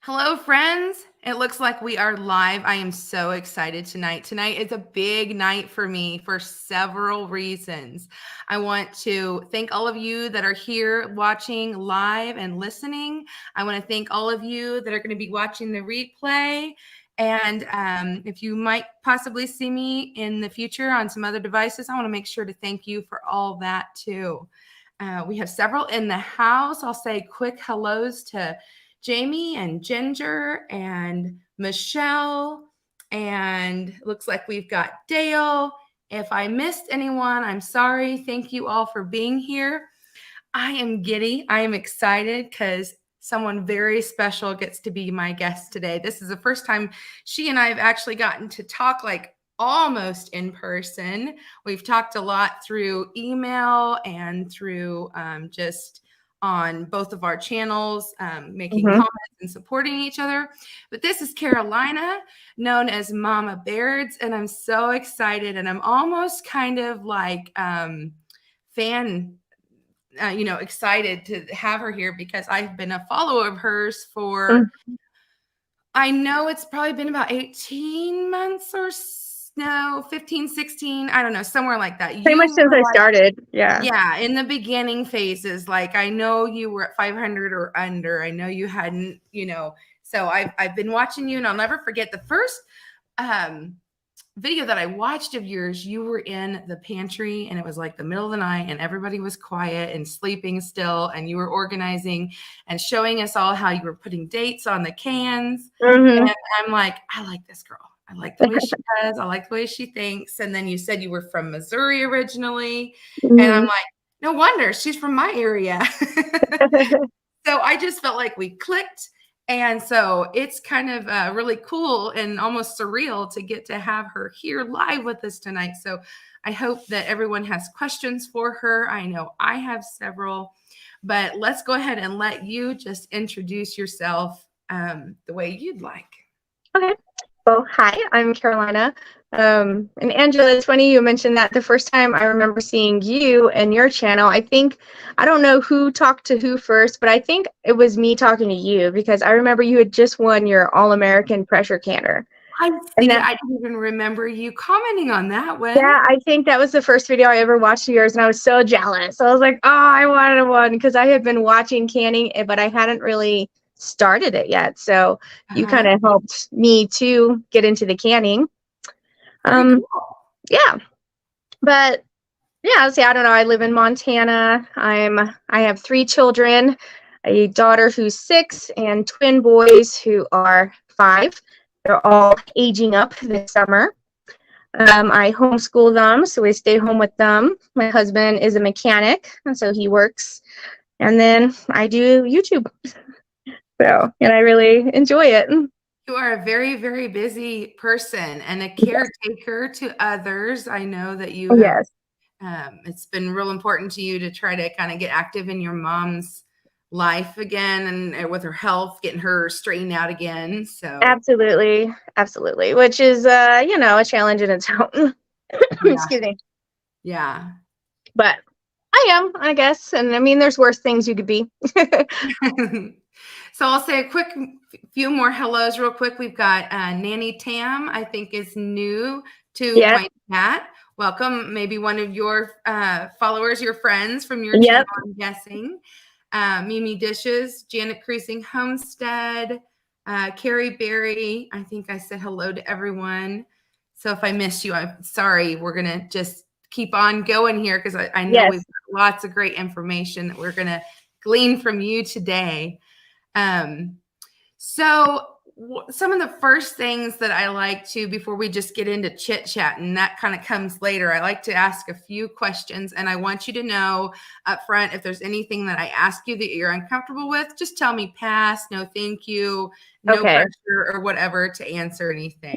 Hello, friends. It looks like we are live. I am so excited tonight. Tonight is a big night for me for several reasons. I want to thank all of you that are here watching live and listening. I want to thank all of you that are going to be watching the replay. And if you might possibly see me in the future on some other devices, I want to make sure to thank you for all that too. We have several in the house. I'll say quick hellos to Jamie and Ginger and Michelle, and looks like we've got Dale. If I missed anyone, I'm sorry. Thank you all for being here. I am giddy. I am excited because someone very special gets to be my guest today. This is the first time she and I have actually gotten to talk like almost in person. We've talked a lot through email and through just on both of our channels, making comments and supporting each other. But this is Carolina, known as Mama Baird, and I'm so excited, and I'm almost kind of like excited to have her here because I've been a follower of hers for, I know it's probably been about 18 months or no, 15, 16, I don't know, somewhere like that. Pretty much since I started. Yeah. Yeah, in the beginning phases, like I know you were at 500 or under. I know you hadn't, so I've been watching you, and I'll never forget the first video that I watched of yours. You were in the pantry, and it was like the middle of the night, and everybody was quiet and sleeping still, and you were organizing and showing us all how you were putting dates on the cans. And I'm like, I like this girl. I like the way she does. I like the way she thinks. And then you said you were from Missouri originally. And I'm like, no wonder she's from my area. So I just felt like we clicked. And so it's kind of really cool and almost surreal to get to have her here live with us tonight. So I hope that everyone has questions for her. I know I have several, but let's go ahead and let you just introduce yourself the way you'd like. Okay. Well, hi, I'm Carolina. And Angela, it's funny you mentioned that. The first time I remember seeing you and your channel, I don't know who talked to who first, but I think it was me talking to you because I remember you had just won your All-American pressure canner. I didn't even remember you commenting on that one. Yeah, I think that was the first video I ever watched of yours, and I was so jealous. I was like, oh, I wanted one because I had been watching canning, but I hadn't really started it yet. So you kind of helped me to get into the canning. Cool. Yeah. But yeah, see, I don't know. I live in Montana. I have 3 children, a daughter who's 6 and twin boys who are 5. They're all aging up this summer. I homeschool them, so we stay home with them. My husband is a mechanic, and so he works. And then I do YouTube. So, and I really enjoy it. You are a very, very busy person and a caretaker to others. I know that you have, it's been real important to you to try to kind of get active in your mom's life again and with her health, getting her straightened out again. So absolutely, which is a challenge in its own. Excuse me. Yeah. But I am, I guess. And I mean, there's worse things you could be. So I'll say a quick few more hellos real quick. We've got Nanny Tam, I think is new to my chat. Welcome. Maybe one of your followers, your friends from your channel, I'm guessing. Mimi Dishes, Janet Cruising Homestead, Carrie Berry. I think I said hello to everyone. So if I missed you, I'm sorry. We're going to just keep on going here because I know we've got lots of great information that we're going to glean from you today. So some of the first things that I like to, before we just get into chit chat, and that kind of comes later, I like to ask a few questions, and I want you to know up front, if there's anything that I ask you that you're uncomfortable with, just tell me pass, no thank you, no pressure or whatever to answer anything.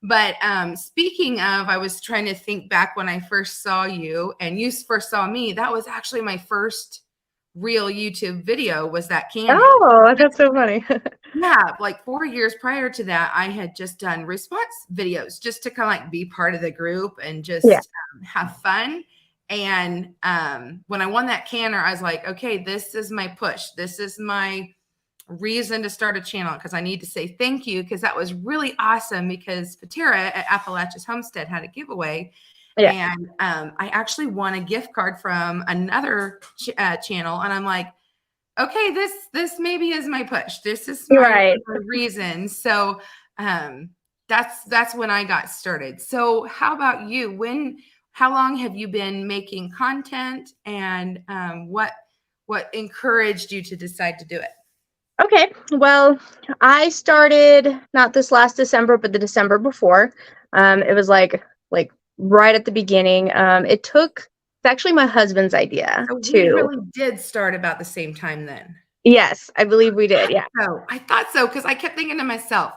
But speaking of, I was trying to think back when I first saw you and you first saw me, that was actually my first real YouTube video, was that canning. Oh, that's so funny. Yeah, like 4 years prior to that, I had just done response videos just to kind of like be part of the group and just have fun. And when I won that canner, I was like, okay, this is my push. This is my reason to start a channel, because I need to say thank you, because that was really awesome, because Patera at Appalachia's Homestead had a giveaway. Yeah. And I actually won a gift card from another channel. And I'm like, okay, this maybe is my push. This is my reason. So that's when I got started. So how about you? How long have you been making content, and what encouraged you to decide to do it? Okay, well, I started not this last December, but the December before. It was like right at the beginning. It's actually my husband's idea So we too. really did start about the same time then. Yes, I believe we did. Yeah. So I thought so, because I kept thinking to myself,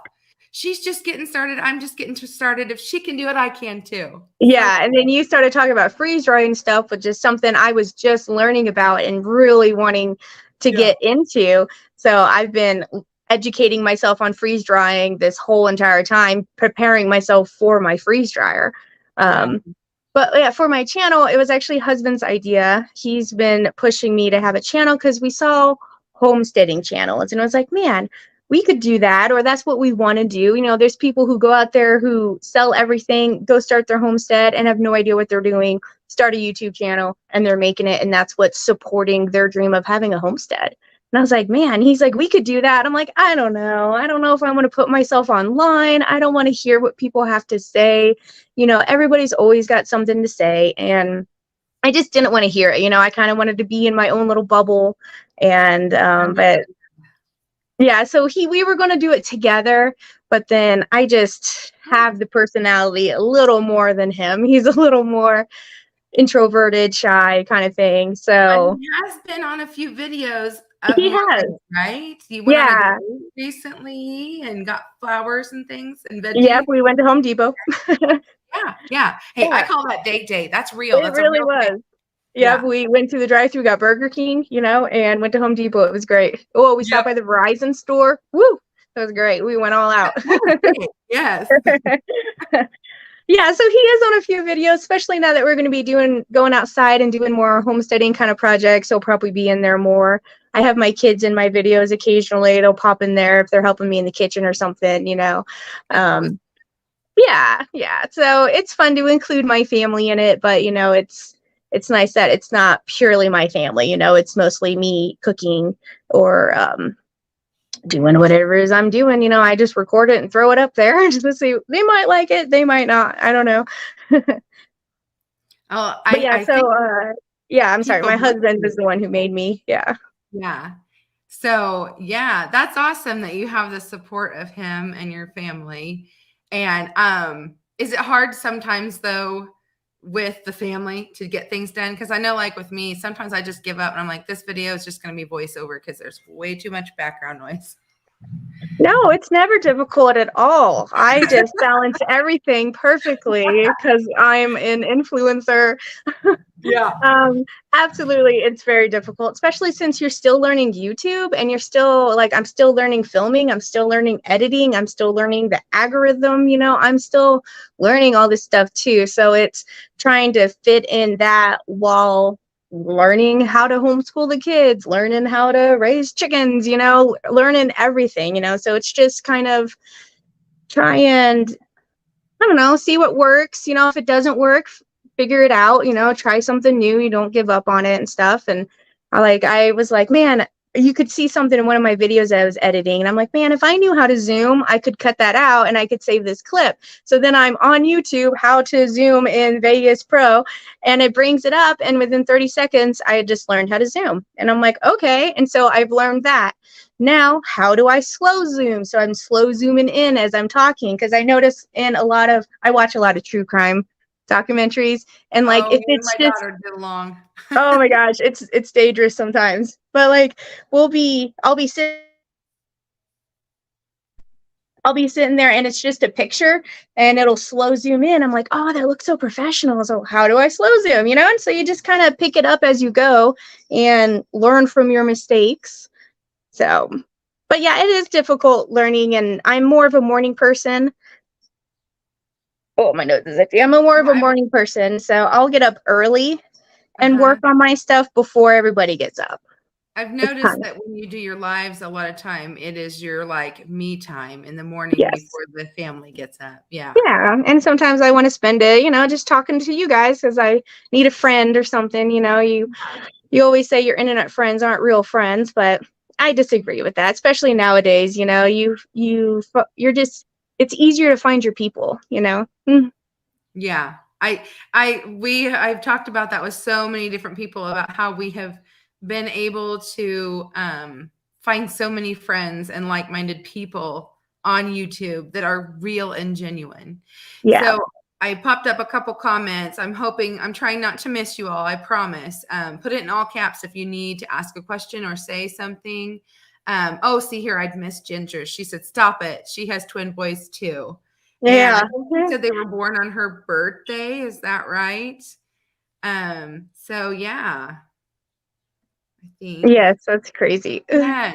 she's just getting started. I'm just getting started. If she can do it, I can too. Yeah, and then you started talking about freeze drying stuff, which is something I was just learning about and really wanting to get into. So I've been educating myself on freeze drying this whole entire time, preparing myself for my freeze dryer. But yeah, for my channel, it was actually husband's idea. He's been pushing me to have a channel because we saw homesteading channels, and I was like, man, we could do that, or that's what we want to do. You know, there's people who go out there who sell everything, go start their homestead and have no idea what they're doing, start a YouTube channel, and they're making it, and that's what's supporting their dream of having a homestead. And I was like, man, he's like, we could do that. I'm like, I don't know. I don't know if I want to put myself online. I don't want to hear what people have to say. You know, everybody's always got something to say, and I just didn't want to hear it. You know, I kind of wanted to be in my own little bubble. And but yeah, so we were going to do it together, but then I just have the personality a little more than him. He's a little more introverted, shy kind of thing. So he has been on a few videos of he has, right? You went on a date recently and got flowers and things and veggies. Yep, we went to Home Depot. Yeah. Hey, I call that date day. That's real. That's really a real was. thing. Yep, we went through the drive-thru, got Burger King, you know, and went to Home Depot. It was great. Oh, we stopped by the Verizon store. Woo! That was great. We went all out. Yes. Yeah, so he is on a few videos, especially now that we're going to be going outside and doing more homesteading kind of projects. He'll probably be in there more. I have my kids in my videos occasionally. They'll pop in there if they're helping me in the kitchen or something, you know. Yeah. So it's fun to include my family in it, but you know, it's nice that it's not purely my family, you know, it's mostly me cooking or doing whatever it is I'm doing. You know, I just record it and throw it up there and just see. They might like it, they might not. I don't know. I'm sorry. My husband is the one who made me. Yeah. So yeah, that's awesome that you have the support of him and your family. And is it hard sometimes though with the family to get things done? Because I know, like with me, sometimes I just give up and I'm like, this video is just going to be voiceover because there's way too much background noise. No, it's never difficult at all. I just balance everything perfectly because I'm an influencer. Absolutely. It's very difficult, especially since you're still learning YouTube and you're still like, I'm still learning filming. I'm still learning editing. I'm still learning the algorithm, you know, I'm still learning all this stuff too. So it's trying to fit in that while learning how to homeschool the kids, learning how to raise chickens, you know, learning everything, you know. So it's just kind of try and, I don't know, see what works, you know. If it doesn't work, figure it out, you know, try something new. You don't give up on it and stuff. And I was like, man, you could see something in one of my videos I was editing, and I'm like, man, if I knew how to zoom, I could cut that out and I could save this clip. So then I'm on YouTube, how to zoom in Vegas Pro, and it brings it up, and within 30 seconds I had just learned how to zoom. And I'm like, okay. And so I've learned that. Now, how do I slow zoom? So I'm slow zooming in as I'm talking, because I notice I watch a lot of true crime documentaries, and like if it's my daughter did along. Oh my gosh, it's dangerous sometimes. But like I'll be sitting there and it's just a picture and it'll slow zoom in. I'm like, oh, that looks so professional. So how do I slow zoom? You know, and so you just kind of pick it up as you go and learn from your mistakes. So, but yeah, it is difficult learning, and I'm more of a morning person. Oh, my nose is itchy. I'm more of a morning person, so I'll get up early and work on my stuff before everybody gets up. I've It's noticed kind of, that when you do your lives, a lot of time it is your like me time in the morning yes. before the family gets up. Yeah. Yeah, and sometimes I want to spend it, just talking to you guys because I need a friend or something. You always say your internet friends aren't real friends, but I disagree with that, especially nowadays. You're just it's easier to find your people. Mm. Yeah. I've talked about that with so many different people about how we have been able to find so many friends and like-minded people on YouTube that are real and genuine. Yeah. So I popped up a couple comments. I'm trying not to miss you all. I promise. Put it in all caps if you need to ask a question or say something. Oh, see here, I'd missed Ginger. She said, "Stop it. She has twin boys too." And I Yeah. think she said they were born on her birthday. Is that right? So yeah, I think. Yes, that's crazy. Yeah.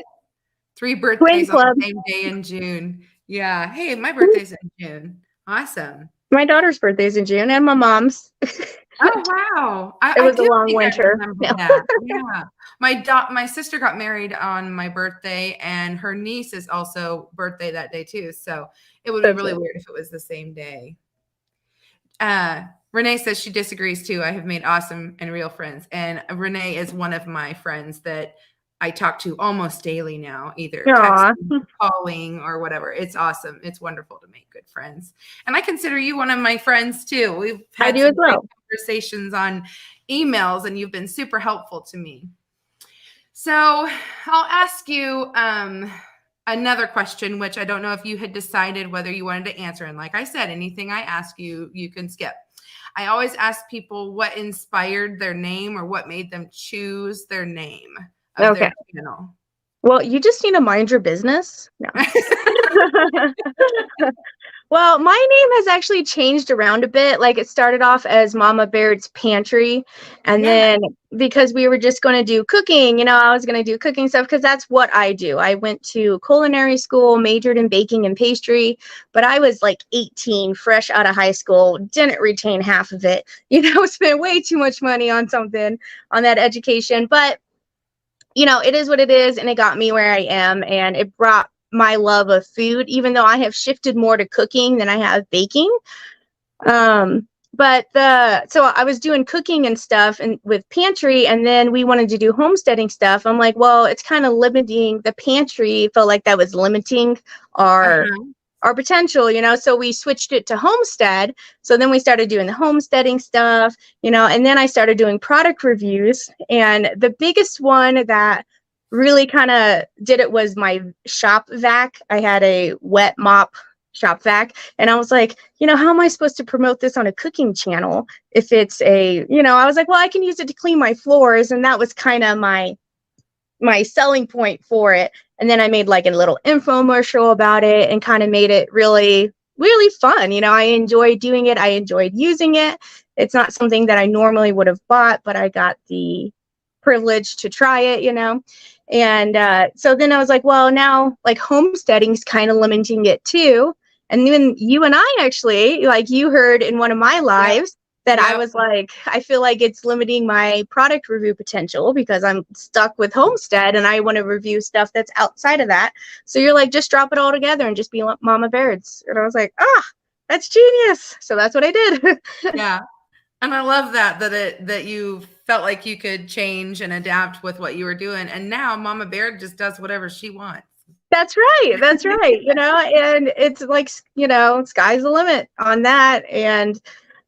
3 Twin birthdays on club. the same day in June. Yeah. Hey, my birthday's in June. Awesome. My daughter's birthday's in June, and my mom's. Oh, wow. It I was a do long think I winter. remember No, that. Yeah. My sister got married on my birthday, and her niece is also birthday that day too. So it would be that's really it. weird if it was the same day. Uh, Renee says she disagrees too. I have made awesome and real friends. And Renee is one of my friends that I talk to almost daily now, either Aw, texting, calling, or whatever. It's awesome. It's wonderful to make good friends. And I consider you one of my friends too. We've I had do as some great well. conversations on emails, and you've been super helpful to me. So I'll ask you another question, which I don't know if you had decided whether you wanted to answer. And like I said, anything I ask you, you can skip. I always ask people what inspired their name or what made them choose their name of Okay. their channel. Well, you just need to mind your business. No. Well, my name has actually changed around a bit. Like it started off as Mama Baird's Pantry. And Yeah. then because we were just going to do cooking, I was going to do cooking stuff because that's what I do. I went to culinary school, majored in baking and pastry, but I was like 18, fresh out of high school, didn't retain half of it, spent way too much money on something on that education. But it is what it is, and it got me where I am, and it brought my love of food, even though I have shifted more to cooking than I have baking. So I was doing cooking and stuff and with pantry, and then we wanted to do homesteading stuff. I'm like, well, it's kind of limiting the pantry. Felt like that was limiting our Uh-huh. our potential. So we switched it to homestead. So then we started doing the homesteading stuff, and then I started doing product reviews. And the biggest one that really kind of did it was my shop vac. I had a wet mop shop vac. And I was like, how am I supposed to promote this on a cooking channel if it's I was like, well, I can use it to clean my floors. And that was kind of my selling point for it. And then I made like a little infomercial about it and kind of made it really, really fun. I enjoyed doing it. I enjoyed using it. It's not something that I normally would have bought, but I got the privilege to try it. And so then I was like, well, now like homesteading is kind of limiting it too. And then you and I actually, like you heard in one of my Yep. lives, that I Yep. was like, I feel like it's limiting my product review potential because I'm stuck with Homestead and I want to review stuff that's outside of that. So you're like, just drop it all together and just be Mama Baird's. And I was like, that's genius. So that's what I did. Yeah. And I love that you felt like you could change and adapt with what you were doing. And now Mama Bear just does whatever she wants. That's right. That's right. And it's like, sky's the limit on that. And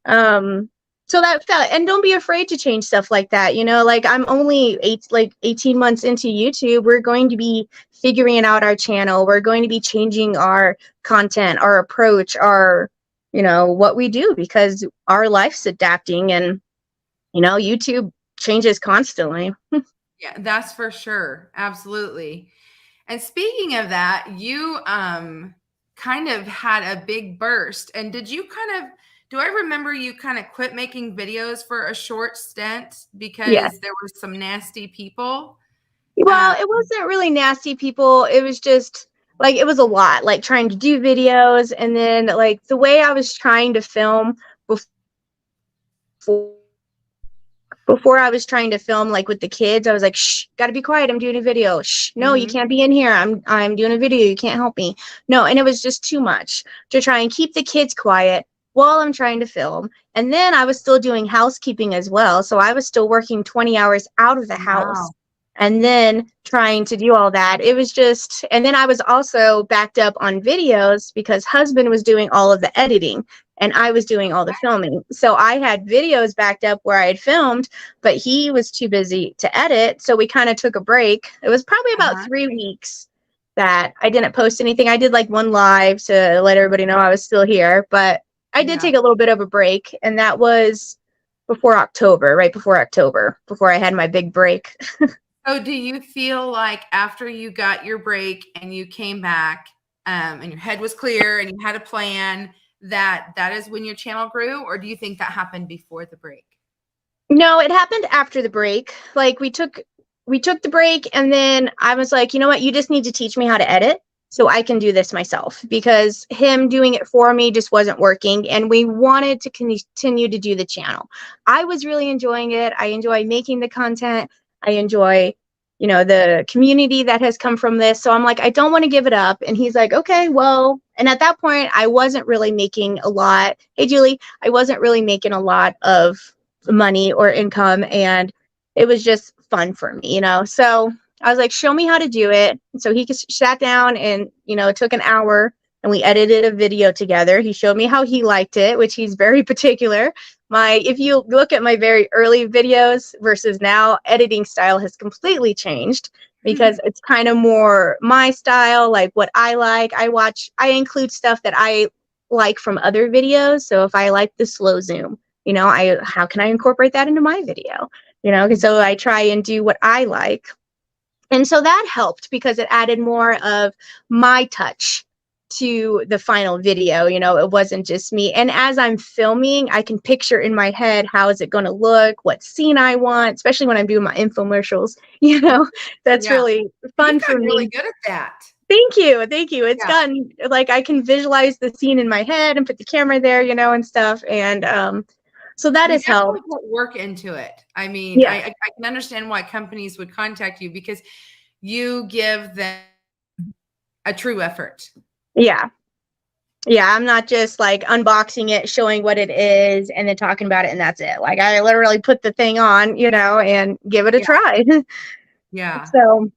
so that felt, and don't be afraid to change stuff like that. Like I'm only 18 months into YouTube. We're going to be figuring out our channel. We're going to be changing our content, our approach, our, what we do because our life's adapting and, YouTube changes constantly. Yeah, that's for sure. Absolutely. And speaking of that, you kind of had a big burst. And do I remember you kind of quit making videos for a short stint Yeah. because there were some nasty people? Well, it wasn't really nasty people. It was just like it was a lot, like trying to do videos and then like the way I was trying to film before Before I was trying to film like with the kids, I was like, shh, gotta be quiet. I'm doing a video. Shh, no, you can't be in here. I'm doing a video. You can't help me. No, and it was just too much to try and keep the kids quiet while I'm trying to film. And then I was still doing housekeeping as well. So I was still working 20 hours out of the house. Wow. And then trying to do all that. It was just, and then I was also backed up on videos because husband was doing all of the editing and I was doing all the filming. So I had videos backed up where I had filmed, but he was too busy to edit. So we kind of took a break. It was probably about 3 weeks that I didn't post anything. I did like one live to let everybody know I was still here, but I did take a little bit of a break. And that was before October, right before October, before I had my big break. So do you feel like after you got your break and you came back and your head was clear and you had a plan, that is when your channel grew? Or do you think that happened before the break? No, it happened after the break. Like we took the break and then I was like, you know what? You just need to teach me how to edit so I can do this myself, because him doing it for me just wasn't working. And we wanted to continue to do the channel. I was really enjoying it. I enjoy making the content. I enjoy, you know, the community that has come from this. So I'm like, I don't want to give it up. And he's like, okay, well, and at that point I wasn't really making a lot. Hey, Julie, I wasn't really making a lot of money or income. And it was just fun for me, you know? So I was like, show me how to do it. So he just sat down and, you know, it took an hour and we edited a video together. He showed me how he liked it, which he's very particular. If you look at my very early videos versus now, editing style has completely changed because it's kind of more my style, like what I like. I include stuff that I like from other videos. So if I like the slow zoom, you know, how can I incorporate that into my video? You know, so I try and do what I like. And so that helped because it added more of my touch to the final video. You know, it wasn't just me. And as I'm filming, I can picture in my head, how is it going to look, what scene I want, especially when I'm doing my infomercials. You know, that's really fun for me. Really good at that. Thank you. Thank you. It's gotten like I can visualize the scene in my head and put the camera there, you know, and stuff. And so that has helped. Put work into it. I mean, I can understand why companies would contact you because you give them a true effort. Yeah. I'm not just like unboxing it, showing what it is, and then talking about it, and that's it. Like I literally put the thing on, you know, and give it a try. Yeah. So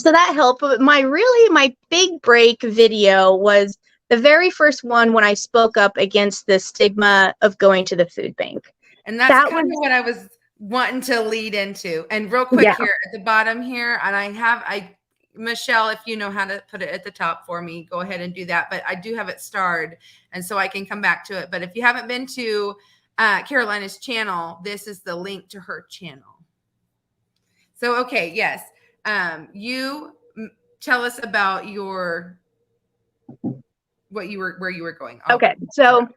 that helped. But my big break video was the very first one when I spoke up against the stigma of going to the food bank. And that's kind of what I was wanting to lead into. And real quick here at the bottom here, and Michelle, if you know how to put it at the top for me, go ahead and do that. But I do have it starred, and so I can come back to it. But if you haven't been to Carolina's channel, this is the link to her channel. So, okay, yes. You tell us about where you were going. Okay, so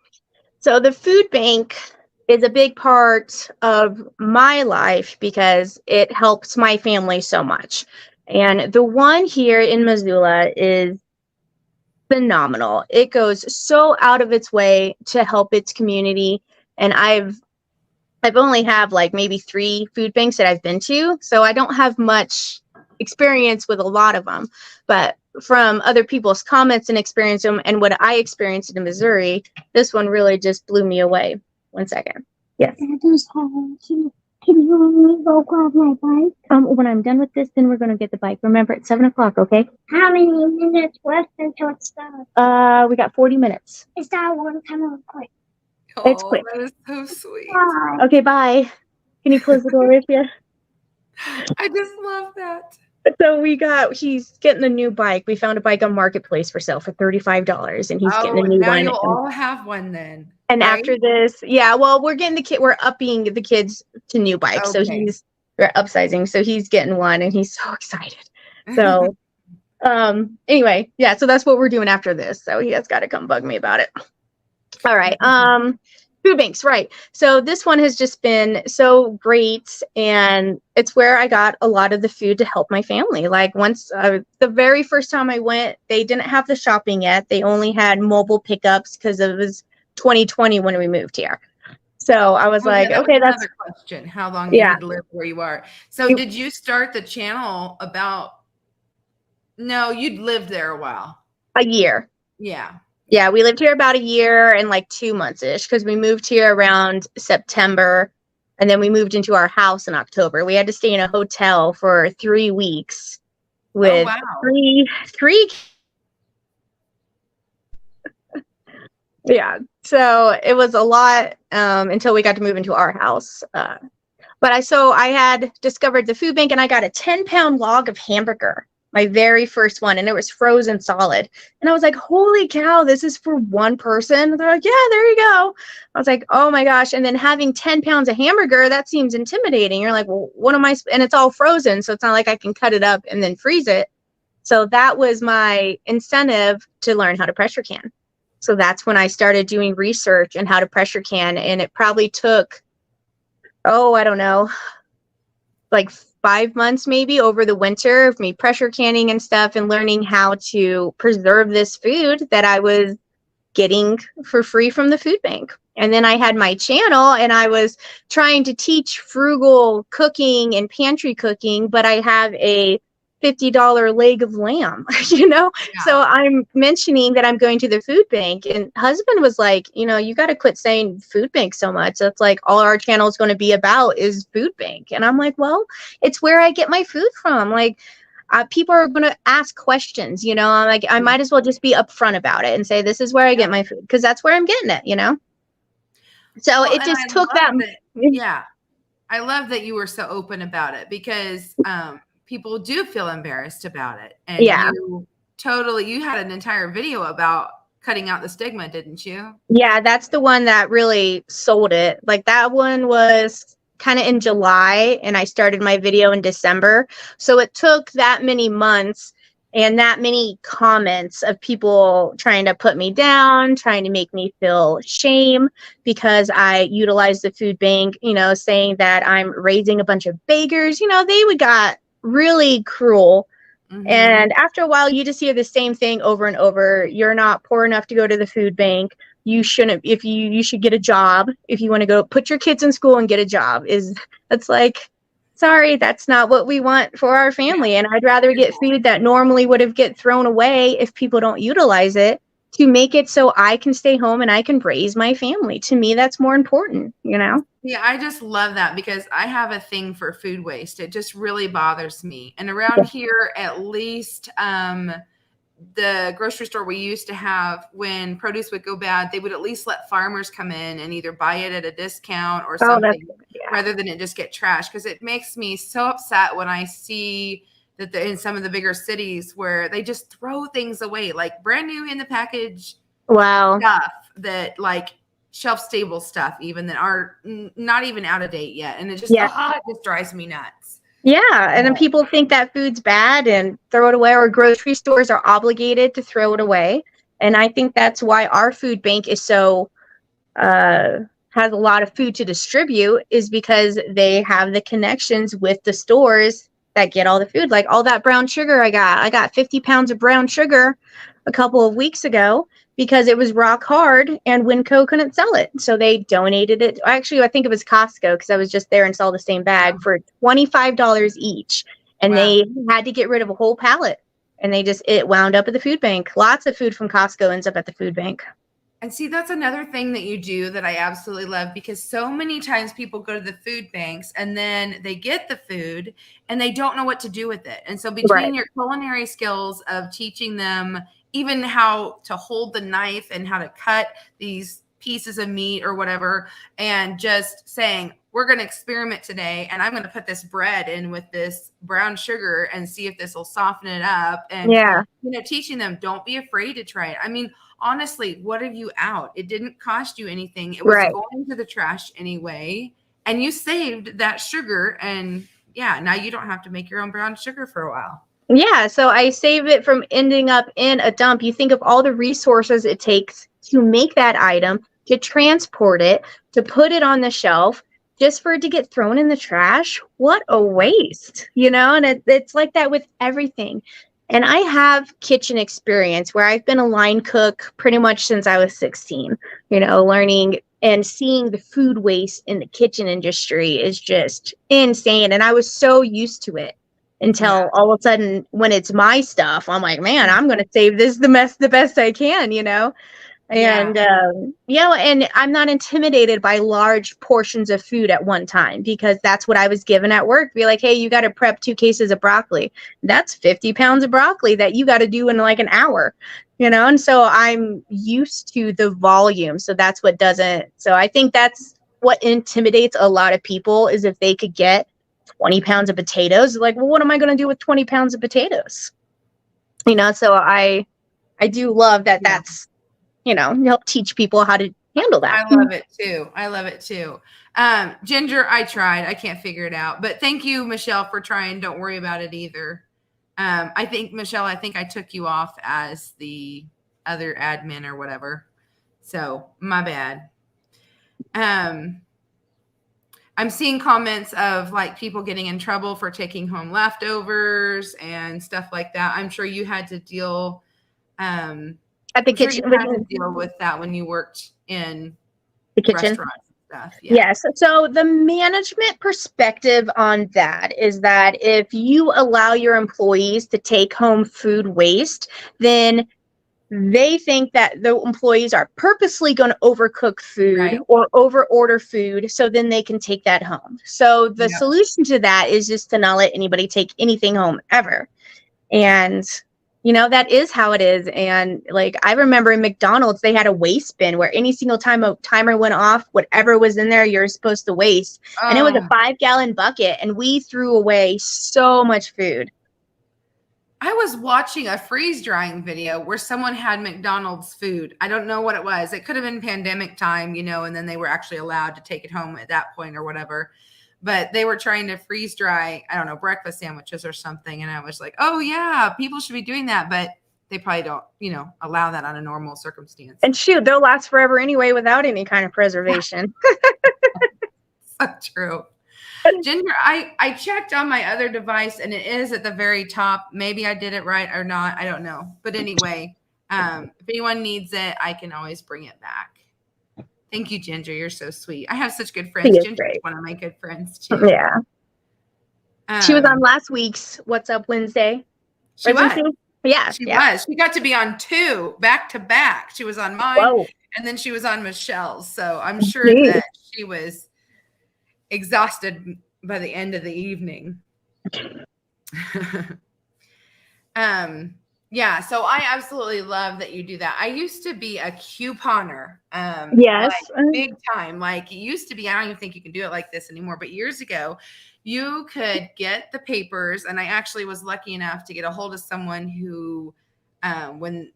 the food bank is a big part of my life because it helps my family so much. And the one here in Missoula is phenomenal. It goes so out of its way to help its community. And I've only have like maybe 3 food banks that I've been to, so I don't have much experience with a lot of them. But from other people's comments and experience and what I experienced in Missouri, this one really just blew me away. 1 second. Yes. Can you go grab my bike? When I'm done with this, then we're gonna get the bike. Remember, it's 7 o'clock, okay? How many minutes left until it starts? We got 40 minutes. Is that one time real quick? It's quick. That is so sweet. Bye. Okay, bye. Can you close the door with you? I just love that. So he's getting a new bike. We found a bike on Marketplace for sale for $35, and he's getting a new now one. You'll all have one then. And after this, well, we're upping the kids to new bikes. Okay. So we're upsizing. So he's getting one and he's so excited. So, anyway, so that's what we're doing after this. So he has got to come bug me about it. All right. Food banks, right. So this one has just been so great, and it's where I got a lot of the food to help my family. Like once, the very first time I went, they didn't have the shopping yet. They only had mobile pickups because it was 2020 when we moved here. So I was Oh, yeah, like, that was okay, that's, another question, how long you yeah, had lived where you are. So did you start the channel about no, you'd lived there a while. a year. Yeah. Yeah, we lived here about a year and like 2 months-ish because we moved here around September and then we moved into our house in October. We had to stay in a hotel for 3 weeks Oh, with wow. three. Yeah. So it was a lot until we got to move into our house. So I had discovered the food bank and I got a 10-pound log of hamburger, my very first one, and it was frozen solid. And I was like, holy cow, this is for one person. They're like, yeah, there you go. I was like, oh my gosh. And then having 10 pounds of hamburger, that seems intimidating. You're like, well, what am I? And it's all frozen. So it's not like I can cut it up and then freeze it. So that was my incentive to learn how to pressure can. So that's when I started doing research on how to pressure can. And it probably took, I don't know, like 5 months maybe over the winter of me pressure canning and stuff and learning how to preserve this food that I was getting for free from the food bank. And then I had my channel and I was trying to teach frugal cooking and pantry cooking, but I have a $50 leg of lamb, Yeah. So I'm mentioning that I'm going to the food bank, and husband was like, you got to quit saying food bank so much. That's like all our channel is going to be about is food bank. And I'm like, well, it's where I get my food from. Like, people are going to ask questions, I'm like, I might as well just be upfront about it and say, this is where I get my food, because that's where I'm getting it. So Well, it just took that. Yeah. I love that you were so open about it because people do feel embarrassed about it. And Yeah. you had an entire video about cutting out the stigma, didn't you? Yeah, that's the one that really sold it. Like that one was kind of in July and I started my video in December. So it took that many months and that many comments of people trying to put me down, trying to make me feel shame because I utilized the food bank, saying that I'm raising a bunch of beggars. They would got really cruel. Mm-hmm. And after a while, you just hear the same thing over and over. You're not poor enough to go to the food bank. You shouldn't. If you should get a job. If you want to go put your kids in school and get a job, that's like, sorry, that's not what we want for our family. Yeah. And I'd rather get food that normally would have get thrown away if people don't utilize it to make it so I can stay home and I can raise my family. To me, that's more important, Yeah, I just love that because I have a thing for food waste. It just really bothers me. And around here, at least the grocery store we used to have, when produce would go bad, they would at least let farmers come in and either buy it at a discount or something rather than it just get trashed. Because it makes me so upset when I see that in some of the bigger cities where they just throw things away, like brand new in the package stuff that like shelf stable stuff even that are not even out of date yet. And it just, it just drives me nuts. Yeah. And then people think that food's bad and throw it away, or grocery stores are obligated to throw it away. And I think that's why our food bank is so, has a lot of food to distribute, is because they have the connections with the stores that get all the food. Like all that brown sugar I got 50 pounds of brown sugar a couple of weeks ago because it was rock hard and Winco couldn't sell it. So they donated it. Actually, I think it was Costco because I was just there and saw the same bag for $25 each. And they had to get rid of a whole pallet. And it wound up at the food bank. Lots of food from Costco ends up at the food bank. And see, that's another thing that you do that I absolutely love, because so many times people go to the food banks and then they get the food and they don't know what to do with it. And so between your culinary skills of teaching them even how to hold the knife and how to cut these pieces of meat or whatever, and just saying, we're going to experiment today and I'm going to put this bread in with this brown sugar and see if this will soften it up. And, teaching them, don't be afraid to try it. I mean, honestly, what are you out? It didn't cost you anything. It was going to the trash anyway. And you saved that sugar. And now you don't have to make your own brown sugar for a while. Yeah. So I save it from ending up in a dump. You think of all the resources it takes to make that item, to transport it, to put it on the shelf, just for it to get thrown in the trash. What a waste, and it's like that with everything. And I have kitchen experience where I've been a line cook pretty much since I was 16, learning and seeing the food waste in the kitchen industry is just insane. And I was so used to it until all of a sudden, when it's my stuff, I'm like, man, I'm going to save this the best I can, you know? And, and I'm not intimidated by large portions of food at one time, because that's what I was given at work. Be like, hey, you got to prep 2 cases of broccoli. That's 50 pounds of broccoli that you got to do in like an hour, you know? And so I'm used to the volume. So that's what doesn't. So I think that's what intimidates a lot of people, is if they could get 20 pounds of potatoes, like, well, what am I going to do with 20 pounds of potatoes? You know, so I do love that. That's, you know, help teach people how to handle that. I love it too. I love it too. Ginger, I tried. I can't figure it out. But thank you, Michelle, for trying. Don't worry about it either. I think, Michelle, I took you off as the other admin or whatever. So my bad. I'm seeing comments of like people getting in trouble for taking home leftovers and stuff like that. I'm sure you had to deal at the kitchen. You had to deal with that when you worked in the kitchen restaurants and stuff. Yes. So the management perspective on that is that if you allow your employees to take home food waste, then they think that the employees are purposely going to overcook food or over order food, so then they can take that home. So the solution to that is just to not let anybody take anything home ever. And you know, that is how it is. And like, I remember in McDonald's, they had a waste bin where any single time a timer went off, whatever was in there, you're supposed to waste. And it was a 5-gallon bucket, and we threw away so much food. I was watching a freeze drying video where someone had McDonald's food. I don't know what it was. It could have been pandemic time, you know, and then they were actually allowed to take it home at that point or whatever. But they were trying to freeze dry, I don't know, breakfast sandwiches or something. And I was like, oh, yeah, people should be doing that. But they probably don't, you know, allow that on a normal circumstance. And shoot, they'll last forever anyway without any kind of preservation. So true. Ginger, I checked on my other device, and it is at the very top. Maybe I did it right or not. I don't know. But anyway, if anyone needs it, I can always bring it back. Thank you, Ginger. You're so sweet. I have such good friends. Ginger is one of my good friends, too. Yeah. She was on last week's What's Up Wednesday. She was. Yeah. She was. She got to be on 2 back to back. She was on mine, and then she was on Michelle's. So I'm sure that she was exhausted by the end of the evening. Yeah, so I absolutely love that you do that. I used to be a couponer. Yes. Like big time. Like it used to be, I don't even think you can do it like this anymore, but years ago, you could get the papers, and I actually was lucky enough to get a hold of someone who when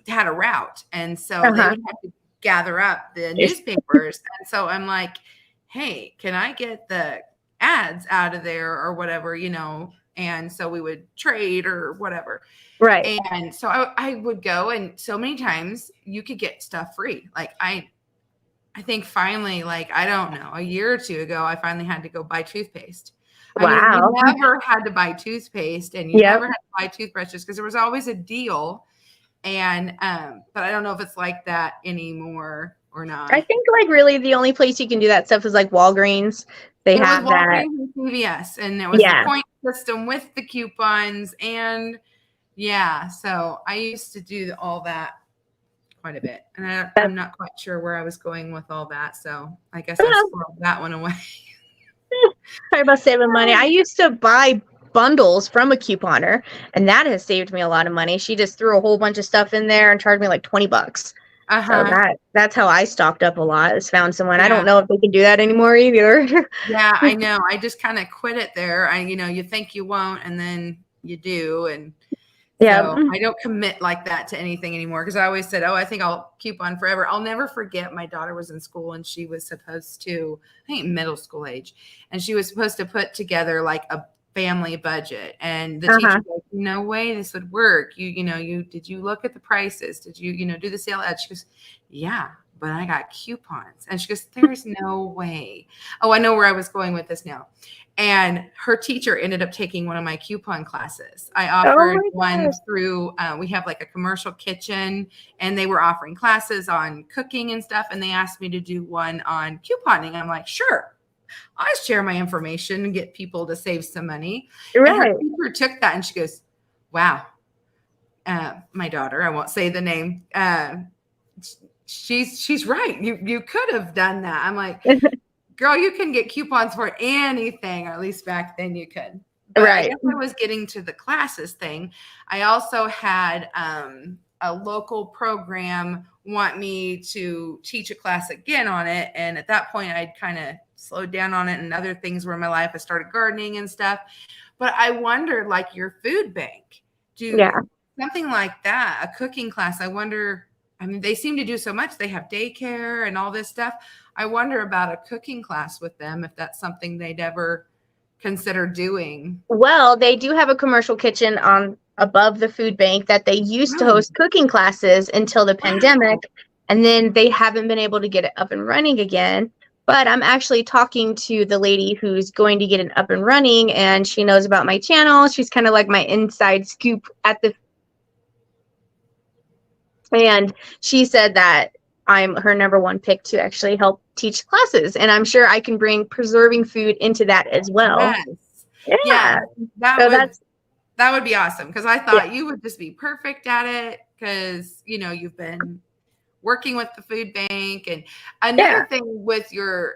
had a route. And so they would have to gather up the newspapers. And so I'm like, hey, can I get the ads out of there or whatever, you know? And so we would trade or whatever. Right. And so I would go, and so many times you could get stuff free. Like I think finally, like, I don't know, a year or 2 ago, I finally had to go buy toothpaste. Wow. I mean, you never had to buy toothpaste, and you never had to buy toothbrushes because there was always a deal. And, but I don't know if it's like that anymore or not. I think like really the only place you can do that stuff is like Walgreens. They have that. Yes, and it was the point system with the coupons, and so I used to do all that quite a bit, and I'm not quite sure where I was going with all that, so I guess I squirreled that one away. Sorry about saving money. I used to buy bundles from a couponer, and that has saved me a lot of money. She just threw a whole bunch of stuff in there and charged me like $20. So that's how I stocked up a lot. Is found someone. I don't know if they can do that anymore either. Yeah, I know. I just kind of quit it there. You think you won't, and then you do, and so I don't commit like that to anything anymore, because I always said, I think I'll coupon forever. I'll never forget, my daughter was in school, and she was supposed to, I think middle school age, and she was supposed to put together like a family budget, and the teacher was like, no way this would work. Did you look at the prices? Did you do the sale ad? She goes, yeah, but I got coupons. And she goes, there's no way. Oh, I know where I was going with this now. And her teacher ended up taking one of my coupon classes. I offered one through, we have like a commercial kitchen, and they were offering classes on cooking and stuff. And they asked me to do one on couponing. I'm like, sure, I share my information and get people to save some money. Right. And her teacher took that and she goes, wow. My daughter, I won't say the name. She's right. You could have done that. I'm like, girl, you can get coupons for anything, or at least back then you could. But I guess I was getting to the classes thing. I also had a local program want me to teach a class again on it. And at that point, I'd kind of slowed down on it, and other things were in my life. I started gardening and stuff. But I wondered, like your food bank, something like that, a cooking class. I wonder, I mean, they seem to do so much. They have daycare and all this stuff. I wonder about a cooking class with them, if that's something they'd ever consider doing. Well, they do have a commercial kitchen on above the food bank that they used to host cooking classes until the pandemic. And then they haven't been able to get it up and running again. But I'm actually talking to the lady who's going to get it up and running, and she knows about my channel. She's kind of like my inside scoop at the. And she said that I'm her number one pick to actually help teach classes. And I'm sure I can bring preserving food into that as well. Yes. Yeah. That would be awesome, because I thought you would just be perfect at it, because, you know, you've been working with the food bank. And another thing with your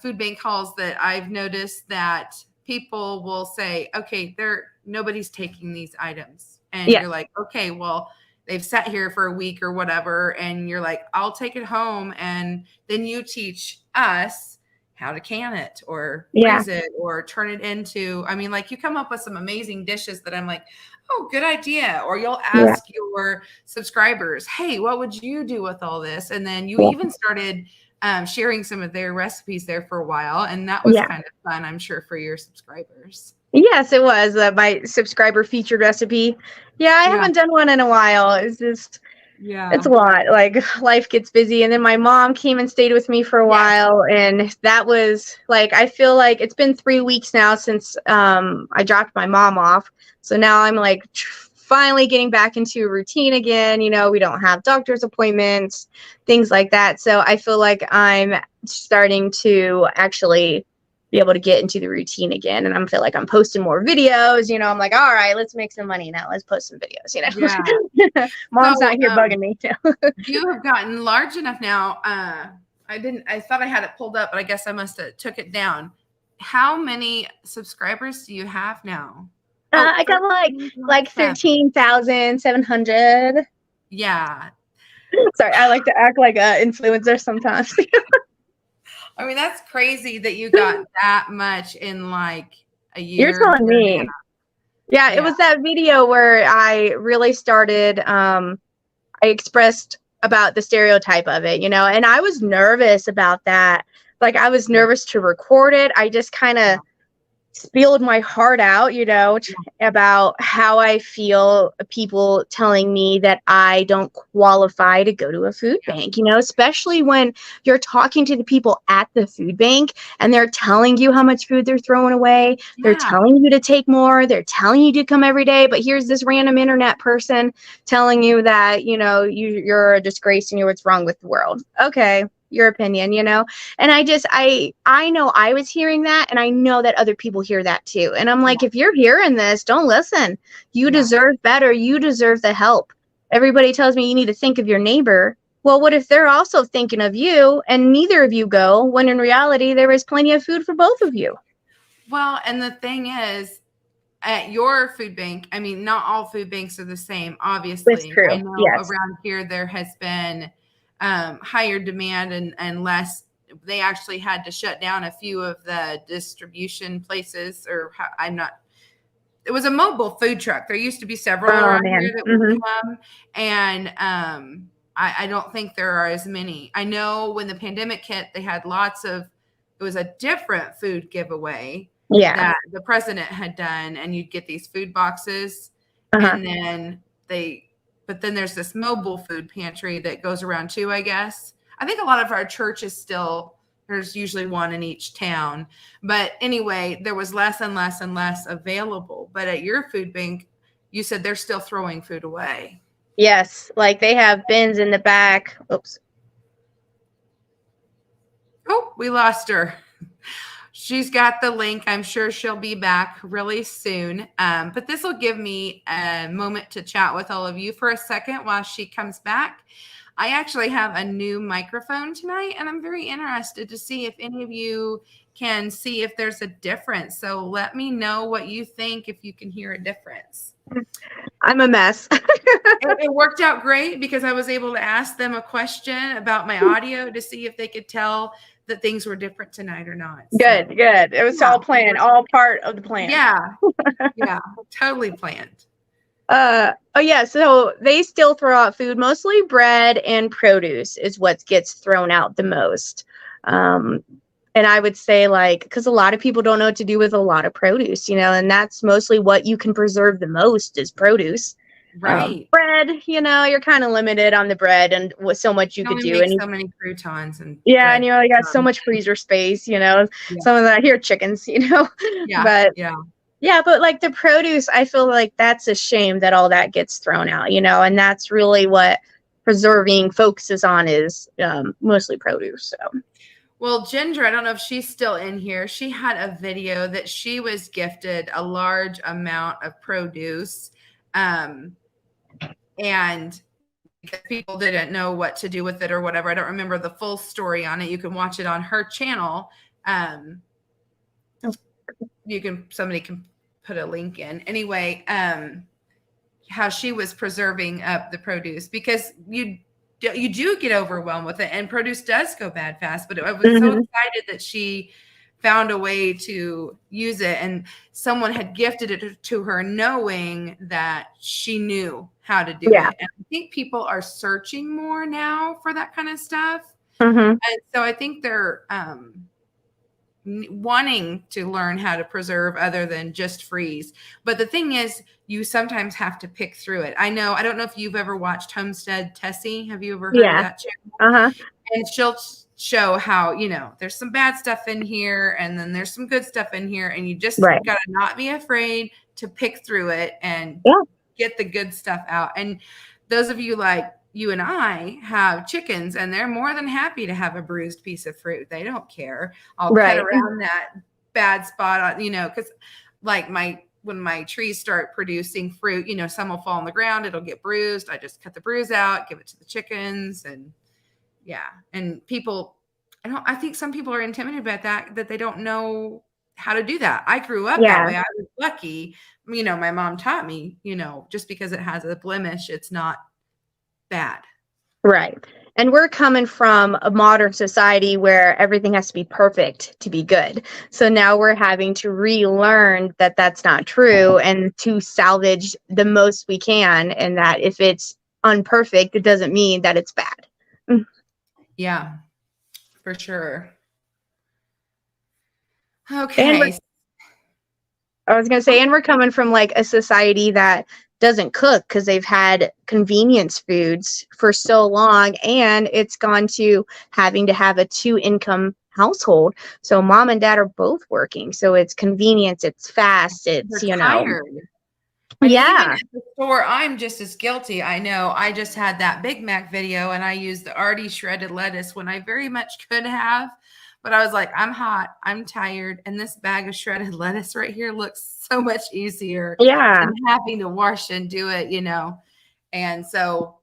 food bank hauls that I've noticed, that people will say, okay, nobody's taking these items. And you're like, okay, well, they've sat here for a week or whatever. And you're like, I'll take it home. And then you teach us how to can it or freeze it or turn it into, I mean, like, you come up with some amazing dishes that I'm like, oh, good idea. Or you'll ask your subscribers, hey, what would you do with all this? And then you even started sharing some of their recipes there for a while. And that was kind of fun, I'm sure, for your subscribers. Yes, it was my subscriber featured recipe. I haven't done one in a while. It's just, it's a lot. Like, life gets busy. And then my mom came and stayed with me for a while. And that was like, I feel like it's been 3 weeks now since I dropped my mom off. So now I'm like finally getting back into a routine again. You know, we don't have doctor's appointments, things like that. So I feel like I'm starting to actually be able to get into the routine again. And I feel like I'm posting more videos. You know, I'm like, all right, let's make some money now. Let's post some videos, you know. Mom's not here bugging me. You have gotten large enough now. I thought I had it pulled up, but I guess I must have took it down. How many subscribers do you have now? I got like 13,700. Yeah. Sorry, I like to act like an influencer sometimes. I mean, that's crazy that you got that much in like a year. You're telling me. Yeah, it was that video where I really started, I expressed about the stereotype of it, you know, and I was nervous about that. Like, I was nervous to record it. I just kind of spilled my heart out, you know, about how I feel people telling me that I don't qualify to go to a food bank, you know, especially when you're talking to the people at the food bank and they're telling you how much food they're throwing away. They're telling you to take more. They're telling you to come every day. But here's this random internet person telling you that, you know, you're a disgrace and you're what's wrong with the world. Okay. Your opinion, you know. And I know I was hearing that, and I know that other people hear that too. And I'm like, if you're hearing this, don't listen. You deserve better. You deserve the help. Everybody tells me you need to think of your neighbor. Well, what if they're also thinking of you and neither of you go, when in reality there is plenty of food for both of you? Well, and the thing is, at your food bank, I mean, not all food banks are the same, obviously. That's true. I know around here there has been higher demand and less. They actually had to shut down a few of the distribution places, or it was a mobile food truck. There used to be several around here that would come, and I don't think there are as many. I know when the pandemic hit, they had it was a different food giveaway that the president had done, and you'd get these food boxes, and then but then there's this mobile food pantry that goes around too, I guess. I think a lot of our churches still, there's usually one in each town. But anyway, there was less and less and less available. But at your food bank, you said they're still throwing food away. Yes, like they have bins in the back. Oops. Oh, we lost her. She's got the link. I'm sure she'll be back really soon. But this will give me a moment to chat with all of you for a second while she comes back. I actually have a new microphone tonight, and I'm very interested to see if any of you can see if there's a difference. So let me know what you think, if you can hear a difference. I'm a mess. It worked out great because I was able to ask them a question about my audio to see if they could tell that things were different tonight or not. Good. It was all planned, all part of the plan. Yeah, totally planned. Oh yeah, so they still throw out food, mostly bread and produce is what gets thrown out the most. And I would say, like, because a lot of people don't know what to do with a lot of produce, and that's mostly what you can preserve the most is produce. Right. Bread, you're kind of limited on the bread and what so much you could do. And so many croutons and yeah, and you only got so much freezer space, some of that here chickens, but like the produce, I feel like that's a shame that all that gets thrown out, and that's really what preserving focuses on is mostly produce. So. Well, Ginger, I don't know if she's still in here. She had a video that she was gifted a large amount of produce. And because people didn't know what to do with it or whatever. I don't remember the full story on it. You can watch it on her channel. Somebody can put a link in. Anyway, how she was preserving up the produce, because you do get overwhelmed with it, and produce does go bad fast. But I was so excited that she found a way to use it, and someone had gifted it to her knowing that she knew how to do it. And I think people are searching more now for that kind of stuff. And so I think they're wanting to learn how to preserve other than just freeze. But the thing is, you sometimes have to pick through it. I don't know if you've ever watched Homestead Tessie. Have you ever heard of that channel? And she'll show how, there's some bad stuff in here, and then there's some good stuff in here, and you just got to not be afraid to pick through it and get the good stuff out. And those of you like you and I have chickens, and they're more than happy to have a bruised piece of fruit. They don't care. I'll cut around that bad spot, because like when my trees start producing fruit, some will fall on the ground, it'll get bruised. I just cut the bruise out, give it to the chickens. And and people, I think some people are intimidated by that they don't know how to do that. I grew up that way. I was lucky. My mom taught me, just because it has a blemish, it's not bad. Right. And we're coming from a modern society where everything has to be perfect to be good. So now we're having to relearn that that's not true, and to salvage the most we can. And that if it's unperfect, it doesn't mean that it's bad. Yeah, for sure. Okay. I was going to say, and we're coming from like a society that doesn't cook because they've had convenience foods for so long, and it's gone to having to have a 2-income household. So mom and dad are both working. So it's convenience, it's fast, it's, tired. And even at the store, I'm just as guilty. I know I just had that Big Mac video, and I used the already shredded lettuce when I very much could have. But I was like, I'm hot, I'm tired, and this bag of shredded lettuce right here looks so much easier than having to wash and do it, And so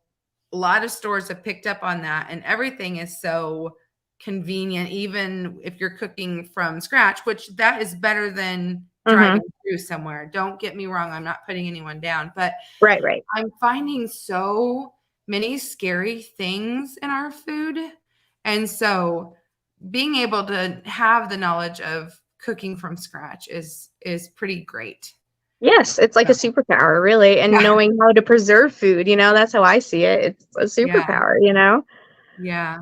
a lot of stores have picked up on that, and everything is so convenient, even if you're cooking from scratch, which that is better than driving through somewhere. Don't get me wrong. I'm not putting anyone down, but I'm finding so many scary things in our food. And so being able to have the knowledge of cooking from scratch is pretty great. Yes, it's like a superpower, really. And knowing how to preserve food, that's how I see it. It's a superpower, Yeah.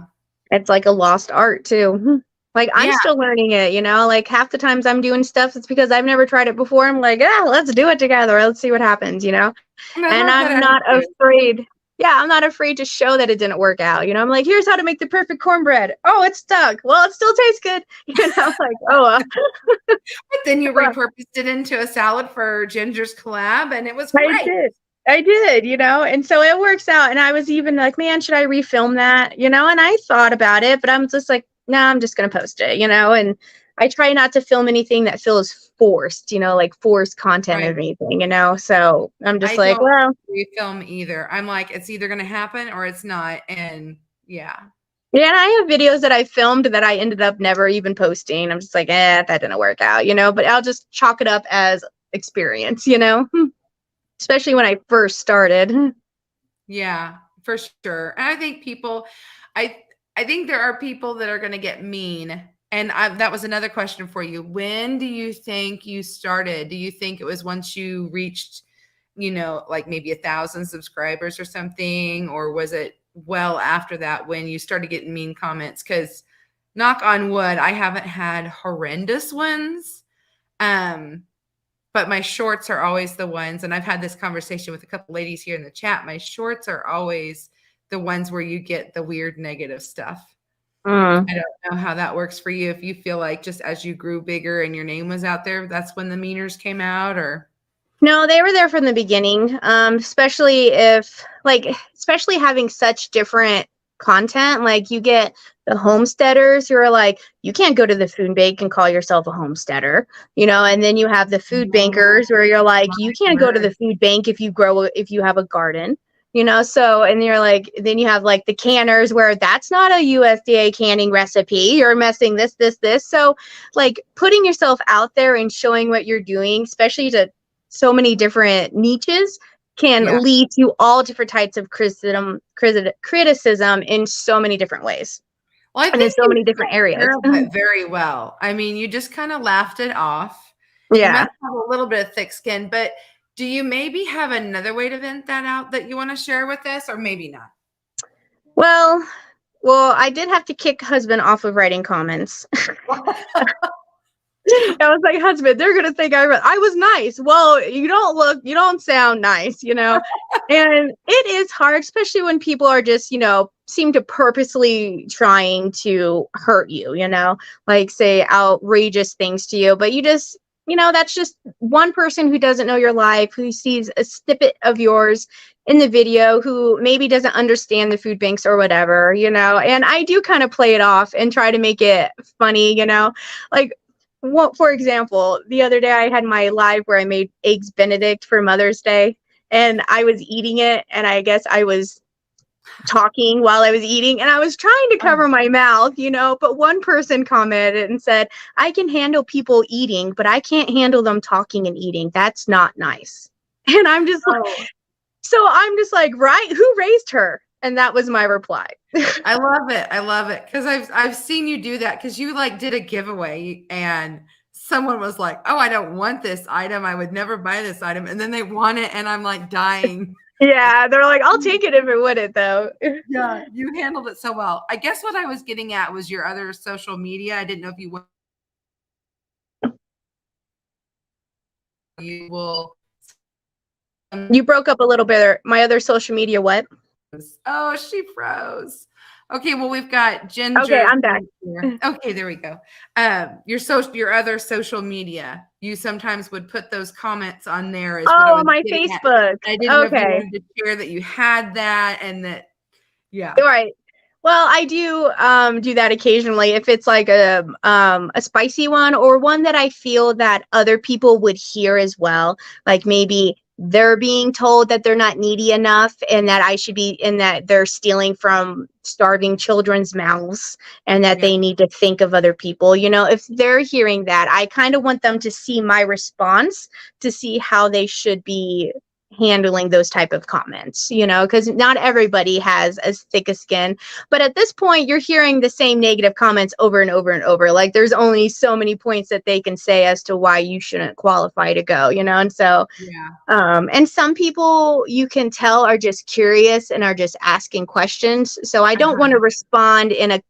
It's like a lost art too. Like I'm still learning it, like half the times I'm doing stuff, it's because I've never tried it before. I'm like, let's do it together. Let's see what happens, and I'm not afraid. I'm not afraid to show that it didn't work out. I'm like, here's how to make the perfect cornbread. Oh, it's stuck. Well, it still tastes good. Like, oh, But then you repurposed it into a salad for Ginger's collab, and it was great. I did, and so it works out. And I was even like, man, should I refilm that? And I thought about it, but I'm just like, no, I'm just going to post it, and I try not to film anything that feels forced, like forced content or anything, so I'm just like, well, refilm either. I'm like, it's either going to happen or it's not. And yeah. Yeah, and I have videos that I filmed that I ended up never even posting. I'm just like, that didn't work out, but I'll just chalk it up as experience, especially when I first started. Yeah, for sure. And I think I think there are people that are going to get mean. And that was another question for you. When do you think you started? Do you think it was once you reached, like maybe 1,000 subscribers or something? Or was it well after that when you started getting mean comments? Because knock on wood, I haven't had horrendous ones. But my shorts are always the ones, and I've had this conversation with a couple ladies here in the chat. My shorts are always the ones where you get the weird negative stuff. I don't know how that works for you. If you feel like just as you grew bigger and your name was out there, that's when the meaners came out, or? No, they were there from the beginning. Especially especially having such different content. Like you get the homesteaders who are like, you can't go to the food bank and call yourself a homesteader, and then you have the food bankers where you're like, you can't go to the food bank if you have a garden. So, and you're like, then you have like the canners where that's not a USDA canning recipe. You're messing this. So like putting yourself out there and showing what you're doing, especially to so many different niches, can lead to all different types of criticism in so many different ways. Well, I think in so many different areas. Very well. I mean, you just kind of laughed it off. Yeah. You must have a little bit of thick skin, but do you maybe have another way to vent that out that you want to share with us, or maybe not? Well, I did have to kick husband off of writing comments. I was like, husband, they're going to think I was nice. Well, you don't sound nice, and it is hard, especially when people are just, seem to purposely trying to hurt you, like say outrageous things to you, but you just, that's just one person who doesn't know your life, who sees a snippet of yours in the video, who maybe doesn't understand the food banks or whatever, and I do kind of play it off and try to make it funny, like, for example, the other day I had my live where I made eggs Benedict for Mother's Day, and I was eating it, and I guess I was talking while I was eating, and I was trying to cover my mouth, but one person commented and said, I can handle people eating, but I can't handle them talking and eating. That's not nice. And I'm just like, right, who raised her? And that was my reply. I love it because I've seen you do that, because you like did a giveaway and someone was like, oh, I don't want this item, I would never buy this item, and then they want it, and I'm like dying. Yeah, they're like, I'll take it if it wouldn't, though. Yeah, you handled it so well. I guess what I was getting at was your other social media. I didn't know if you will. You broke up a little bit. My other social media, what? Oh, she froze. Okay, well, we've got Ginger. Okay, I'm back. Okay, there we go. Your other social media, you sometimes would put those comments on there. My Facebook. I didn't know if you wanted to share that you had that, and that, yeah. Right. Well, I do do that occasionally if it's like a spicy one, or one that I feel that other people would hear as well. Like maybe they're being told that they're not needy enough, and that I should be, and that they're stealing from starving children's mouths, and that they need to think of other people. If they're hearing that, I kind of want them to see my response, to see how they should be handling those type of comments, because not everybody has as thick a skin. But at this point, you're hearing the same negative comments over and over and over. Like there's only so many points that they can say as to why you shouldn't qualify to go, and so and some people, you can tell, are just curious and are just asking questions. So I don't want to respond in a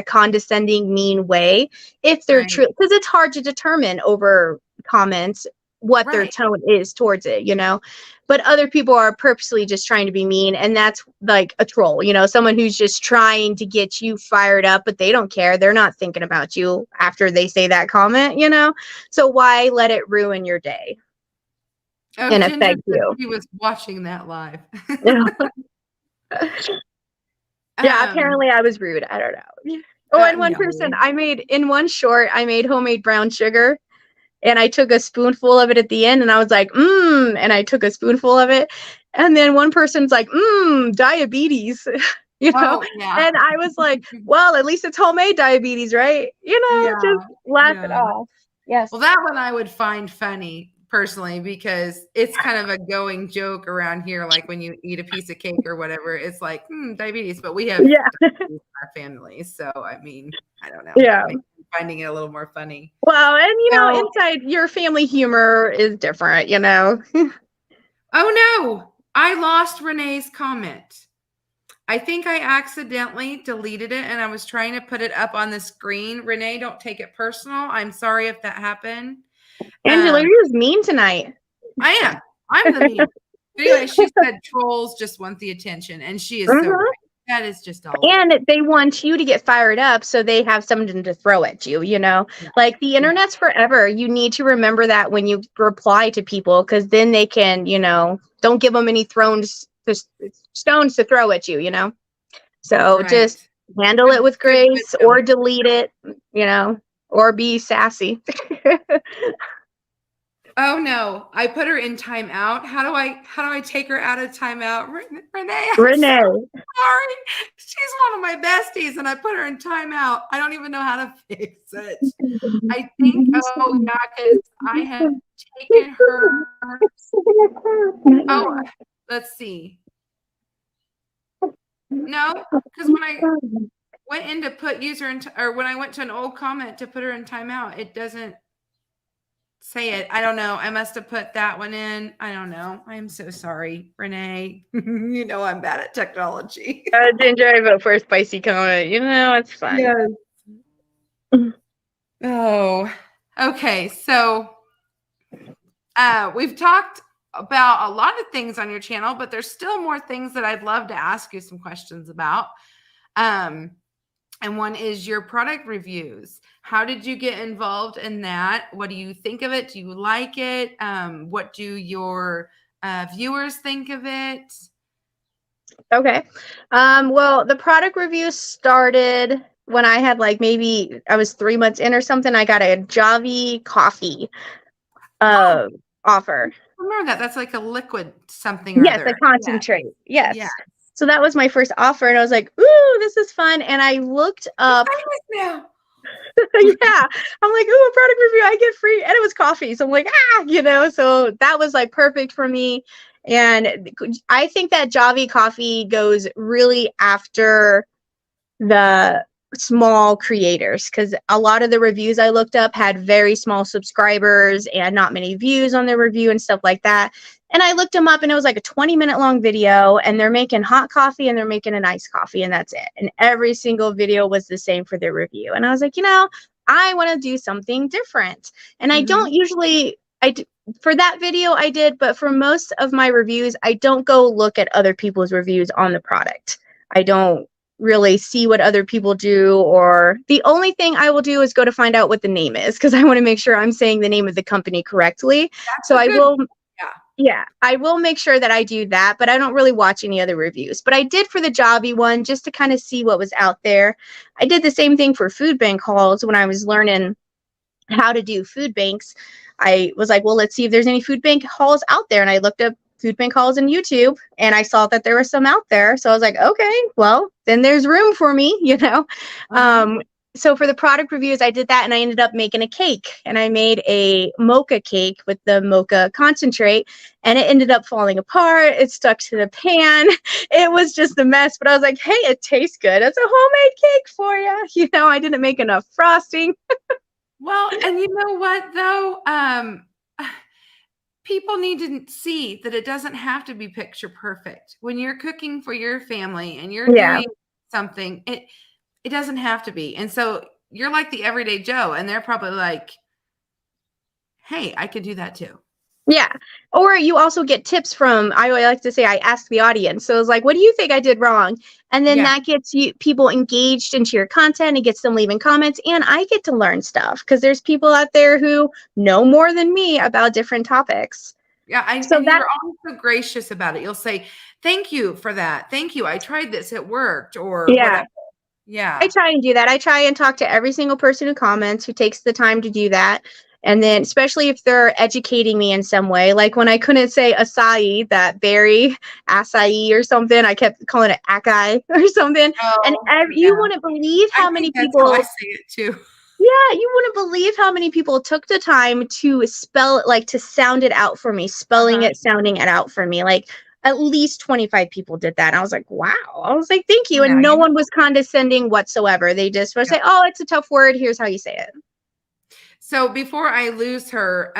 condescending, mean way if they're true, because it's hard to determine over comments what their Right. tone is towards it, but other people are purposely just trying to be mean, and that's like a troll, someone who's just trying to get you fired up, but they don't care. They're not thinking about you after they say that comment, so why let it ruin your day Oh, and Ginger affect said you? she was watching that live. Yeah, Um, apparently I was rude. I don't know. Oh, and one person, no. in one short, I made homemade brown sugar, and I took a spoonful of it at the end, and I was like, and I took a spoonful of it. And then one person's like, diabetes, Oh, yeah. and I was like, well, at least it's homemade diabetes, right? Yeah. Just laugh it Yeah. off. Yes. Well, that one I would find funny personally because it's kind of a going joke around here. Like when you eat a piece of cake or whatever, it's like, diabetes, but we have Yeah. diabetes in our family. So, I mean, I don't know. Yeah. Finding it a little more funny. Well, and So, inside your family humor is different, oh no, I lost Renee's comment. I think I accidentally deleted it and I was trying to put it up on the screen. Renee, don't take it personal. I'm sorry if that happened. Angela, you're just mean tonight. I am. I'm the mean. But anyway, she said trolls just want the attention, and she is so right. That is just all. And they want you to get fired up so they have something to throw at you, Yeah. Like the internet's forever. You need to remember that when you reply to people, because then they can, don't give them any stones to throw at you, So just handle it with grace, or delete it, or be sassy. Oh no, I put her in timeout. How do I take her out of timeout? Renee, Renee. Sorry. She's one of my besties and I put her in timeout. I don't even know how to fix it. I think, because I have taken her. Oh, let's see. No, because when I went in to put user in, or when I went to an old comment to put her in timeout, it doesn't say it. I don't know. I must have put that one in. I don't know. I'm so sorry, Renee. I'm bad at technology. Ginger, I vote for a spicy comment. It's fun. Yes. Oh, okay. So we've talked about a lot of things on your channel, but there's still more things that I'd love to ask you some questions about. And one is your product reviews. How did you get involved in that? What do you think of it? Do you like it? What do your viewers think of it? Okay. Well, the product reviews started when I had maybe I was 3 months in or something. I got a Javi coffee offer. I remember that. That's like a liquid something or other. Yes, a concentrate. Yes. Yeah. So that was my first offer, and I was like, ooh, this is fun. And I looked up. Now. Yeah. I'm like, ooh, a product review, I get free. And it was coffee. So I'm like, so that was perfect for me. And I think that Javi coffee goes really after the small creators, because a lot of the reviews I looked up had very small subscribers and not many views on their review and stuff like that. And I looked them up, and it was like a 20-minute long video, and they're making hot coffee and they're making an iced coffee, and that's it. And every single video was the same for their review. And I was like, I want to do something different. And I don't usually, for that video I did, but for most of my reviews, I don't go look at other people's reviews on the product. I don't really see what other people do, or the only thing I will do is go to find out what the name is, because I want to make sure I'm saying the name of the company correctly. So I will, I will make sure that I do that, but I don't really watch any other reviews. But I did for the Javi one, just to kind of see what was out there. I did the same thing for food bank hauls when I was learning how to do food banks. I was like, well, let's see if there's any food bank hauls out there. And I looked up food bank hauls on YouTube, and I saw that there were some out there. So I was like, okay, well, then there's room for me, So for the product reviews, I did that, and I ended up making a cake, and I made a mocha cake with the mocha concentrate, and it ended up falling apart. It stuck to the pan. It was just a mess, but I was like, hey, it tastes good. It's a homemade cake for you. I didn't make enough frosting. Well, and you know what, though? People need to see that it doesn't have to be picture perfect. When you're cooking for your family and you're doing something, it doesn't have to be. And so you're like the everyday Joe, and they're probably like, hey, I could do that too. Yeah. Or you also get tips from, I like to say, I ask the audience. So it's like, what do you think I did wrong? And then Yeah. that gets you people engaged into your content. It gets them leaving comments. And I get to learn stuff because there's people out there who know more than me about different topics. Yeah, So and that, you're always so gracious about it. You'll say, "Thank you for that. Thank you. I tried this. It worked," or yeah, whatever. I Yeah. try and do that. I try and talk to every single person who comments, who takes the time to do that. And then, especially if they're educating me in some way, like when I couldn't say acai, that berry, acai or something, I kept calling it acai or something. And Oh, you yeah. wouldn't believe I how many think that's how I people, say it too. yeah, you wouldn't believe how many people took the time to spell it, like to sound it out for me, spelling Uh-huh. it, sounding it out for me. Like at least 25 people did that. And I was like, wow. I was like, thank you. Yeah, And no one was condescending whatsoever. They just were yeah. saying, oh, it's a tough word. Here's how you say it. So before I lose her,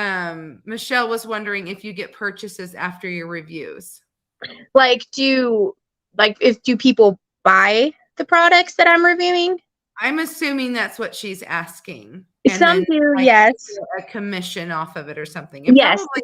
Michelle was wondering if you get purchases after your reviews. Like, do people buy the products that I'm reviewing? I'm assuming that's what she's asking, and Some then, do, like, you yes. get a commission off of it or something. And Yes. probably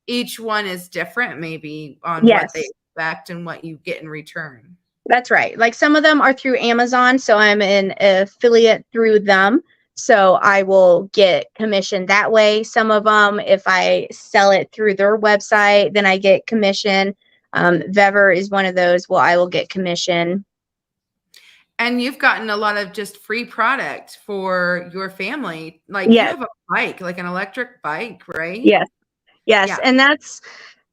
each one is different maybe on what they Yes. expect and what you get in return. That's right. Like some of them are through Amazon, so I'm an affiliate through them. So I will get commission that way. Some of them, if I sell it through their website, then I get commission. Vever is one of those. Well, I will get commission. And you've gotten a lot of just free product for your family. Like, you Yes, have a bike, like an electric bike, right? yes, yes. Yeah. And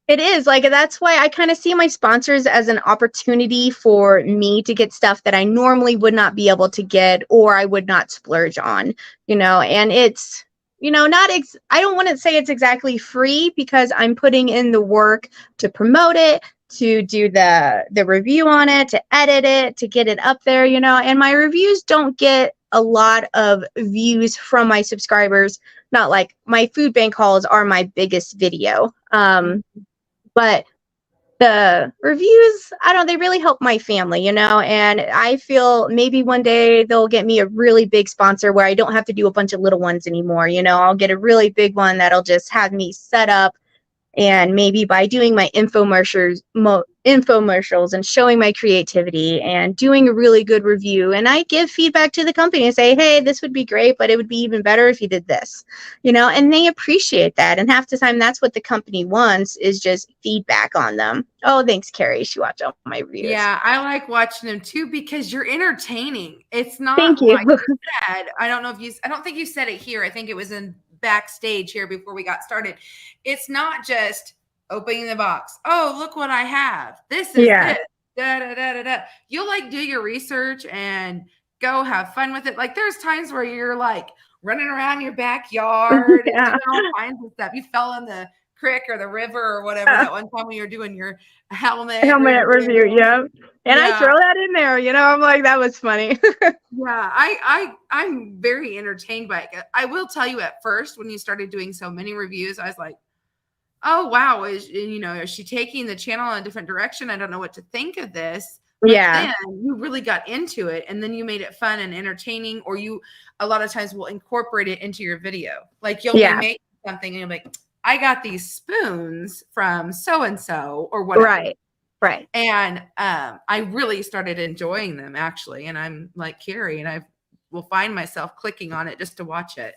it is like that's why I kind of see my sponsors as an opportunity for me to get stuff that I normally would not be able to get or I would not splurge on, and it's not I don't want to say it's exactly free because I'm putting in the work to promote it, to do the review on it, to edit it, to get it up there, and my reviews don't get a lot of views from my subscribers. Not like my food bank hauls are my biggest video. But the reviews, I don't, they really help my family, and I feel maybe one day they'll get me a really big sponsor where I don't have to do a bunch of little ones anymore. I'll get a really big one that'll just have me set up. And maybe by doing my infomercials and showing my creativity and doing a really good review, and I give feedback to the company and say, hey, this would be great, but it would be even better if you did this, and they appreciate that. And half the time that's what the company wants is just feedback on them. Oh, thanks, Carrie. She watched all my reviews. Yeah, I like watching them too because you're entertaining. It's Thank not you. like you said. I don't think you said it here. I think it was in backstage here before we got started. It's not just opening the box. Oh, look what I have. This is Yeah. this. Da, da, da, da, da. You'll like do your research and go have fun with it. Like there's times where you're like running around your backyard and Yeah. doing all kinds of stuff. You fell in the creek or the river or whatever that one time when you were doing your helmet Review. Yeah. And I Yeah. throw that in there, I'm like, that was funny. Yeah, I'm very entertained by it. I will tell you at first when you started doing so many reviews, I was like, oh wow, is she taking the channel in a different direction? I don't know what to think of this. But Yeah. then you really got into it and then you made it fun and entertaining, or you a lot of times will incorporate it into your video. Like you'll be making something and you'll be like, I got these spoons from so and so or whatever. Right. And I really started enjoying them actually. And I'm like Carrie, and I will find myself clicking on it just to watch it.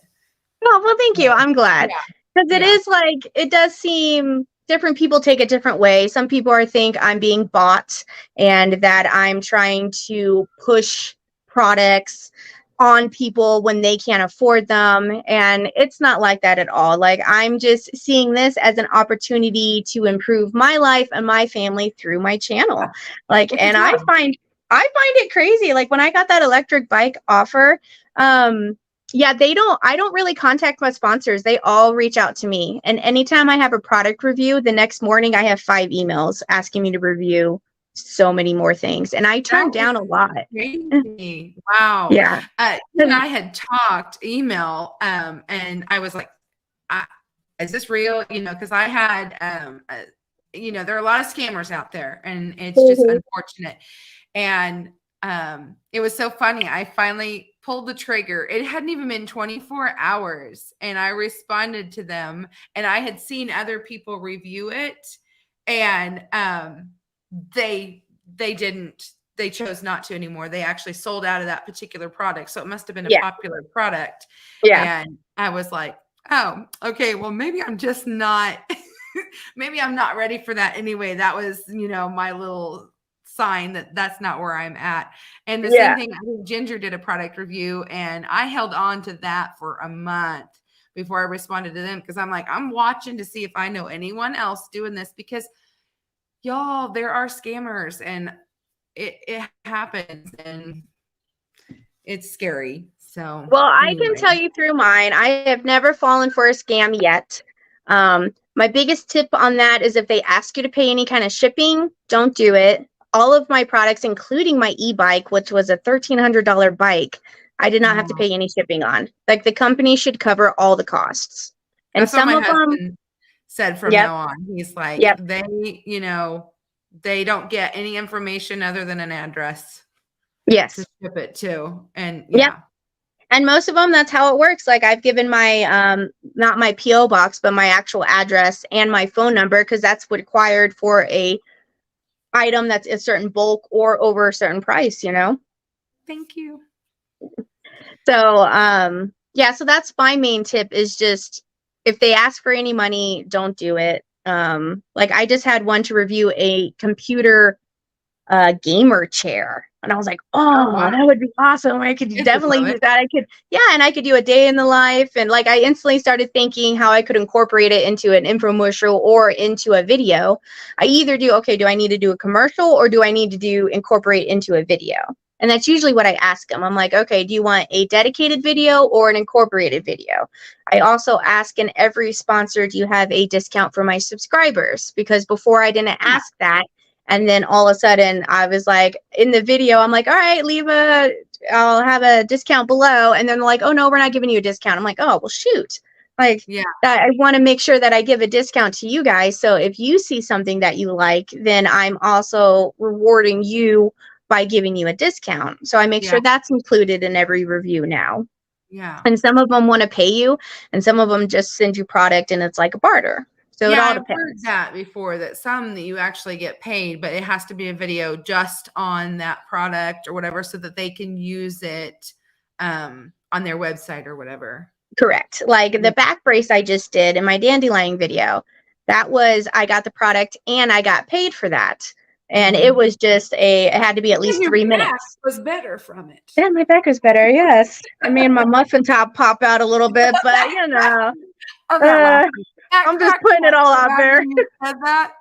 Oh, well, thank you. I'm glad. Because it is like, it does seem different people take it different way. Some people think I'm being bought and that I'm trying to push products on people when they can't afford them. And it's not like that at all. Like I'm just seeing this as an opportunity to improve my life and my family through my channel. Like, and I find it crazy. Like when I got that electric bike offer, yeah, I don't really contact my sponsors. They all reach out to me. And anytime I have a product review, the next morning I have 5 emails asking me to review so many more things. And I turn down a lot. Crazy. Wow. Yeah. You and I had talked email, and I was like, is this real? Because I had, there are a lot of scammers out there, and it's just unfortunate. And it was so funny. I finally pulled the trigger. It hadn't even been 24 hours, and I responded to them, and I had seen other people review it, and they chose not to anymore. They actually sold out of that particular product. So it must have been a Yeah. popular product. Yeah. And I was like, oh, okay, well, maybe I'm just not, maybe I'm not ready for that anyway. That was, my little sign that that's not where I'm at. And the same thing, I think Ginger did a product review, and I held on to that for a month before I responded to them, because I'm like, I'm watching to see if I know anyone else doing this, because y'all, there are scammers, and it happens, and it's scary. So, Well, I anyway. can tell you through mine, I have never fallen for a scam yet. My biggest tip on that is if they ask you to pay any kind of shipping, don't do it. All of my products, including my e-bike, which was a $1,300 bike, I did not have to pay any shipping on. Like, the company should cover all the costs. And That's what some my of them husband said from now on. He's like, they don't get any information other than an address yes, to ship it to. And Yep. And most of them, that's how it works. Like, I've given my, not my PO box, but my actual address and my phone number, because that's what required for a item that's a certain bulk or over a certain price, Thank you. So, yeah, so that's my main tip, is just, if they ask for any money, don't do it. Like, I just had one to review a computer gamer chair, and I was like, wow. that would be awesome. I could definitely use that. And I could do a day in the life. And like, I instantly started thinking how I could incorporate it into an infomercial or into a video. I either do I need to do a commercial, or do I need to incorporate into a video? And that's usually what I ask them. I'm like, okay, do you want a dedicated video or an incorporated video? I also ask in every sponsor, do you have a discount for my subscribers? Because before I didn't ask that. And then all of a sudden I was like, in the video, I'm like, all right, I'll have a discount below. And then they're like, oh no, we're not giving you a discount. I'm like, oh, well, shoot. Like, I want to make sure that I give a discount to you guys. So if you see something that you like, then I'm also rewarding you by giving you a discount. So I make sure that's included in every review now. Yeah. And some of them want to pay you, and some of them just send you product and it's like a barter. So it all depends. I've heard that before, that some that you actually get paid, but it has to be a video just on that product or whatever, so that they can use it on their website or whatever. Correct. Like the back brace I just did in my dandelion video, that was, I got the product and I got paid for that. And it was just it had to be at least 3 minutes. Was better from it. Yeah, my back was better. Yes. I mean, my muffin top pop out a little bit, but I'm just putting it all out there. You said that,